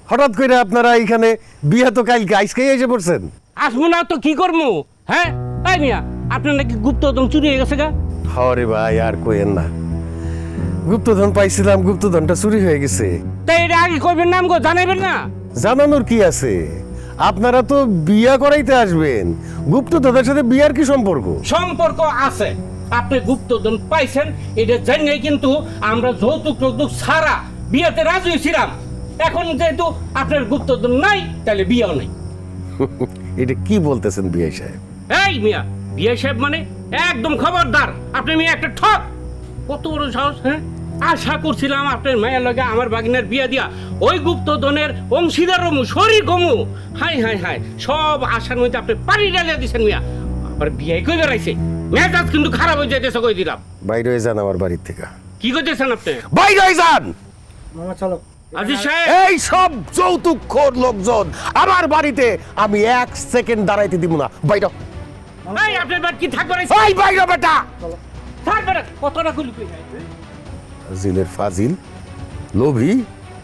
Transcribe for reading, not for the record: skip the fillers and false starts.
হঠাৎ করে আপনারা এখানে বিয়া তো কালকে আইসকেই এসে পড়ছেন। আসবো না তো কি করবো? হ্যাঁ এই মিয়া, আপনার নাকি গুপ্তধন চুরি হয়ে গেছে গা? হরে ভাই আর কইেন না, গুপ্তধন পাইছিলাম, গুপ্তধনটা চুরি হয়ে গেছে। তাই এটা আগে কইবেন নাম গো, জানাইবেন না? জানানোর কি আছে, আপনারা তো বিয়া করাইতে আসবেন, গুপ্তধনের সাথে বিয়ার কি সম্পর্ক? সম্পর্ক আছে। আপনি গুপ্তধন পাইছেন এটা জানিয়ে কিন্তু আমরা যৌতুক টৌতুক ছাড়া বিয়েতে রাজি হয়েছিলাম। এখন যেহেতু আপনার গুপ্তধন নাই, তাহলে বিয়েও নাই। এটা কি বলতেছেন বিয়াই সাহেব? এই মিয়া, বিয়ে সাহেব মানে একদম খবরদার। আপনি মিয়া একটা ঠক। কত বড় সাহস! হ্যাঁ, আশা করছিলাম আপনার মায়ের লগে আমার বাগিনার বিয়া দিয়া ওই গুপ্তধনের অংশীদার হমু, শরীর হমু। হাই হাই হাই, সব আশার মধ্যে আপনি পানি ঢালিয়া দিচ্ছেন মিয়া। আবার বিয়ে কই বেড়াইছে, মেজাজ কিন্তু খারাপ হয়ে যাইতেছে, কই দিলাম। বাইরে হয়ে যান আমার বাড়ির থেকে, কি করতেছেন আপনি? বাইরে হয়ে যান। মামা চলো। আজিজ সাহেব, এই সব যৌতুকখোর লোকজন আমার বাড়িতে আমি 1 সেকেন্ড দাঁড়াইতে দিব না। বাইরে এই আপনার বাড়ি কি থাকবে? এই বাইরে বেটা। থাকবে না, কতটা গুলি। ফাজিলের ফাজিল, লোভী,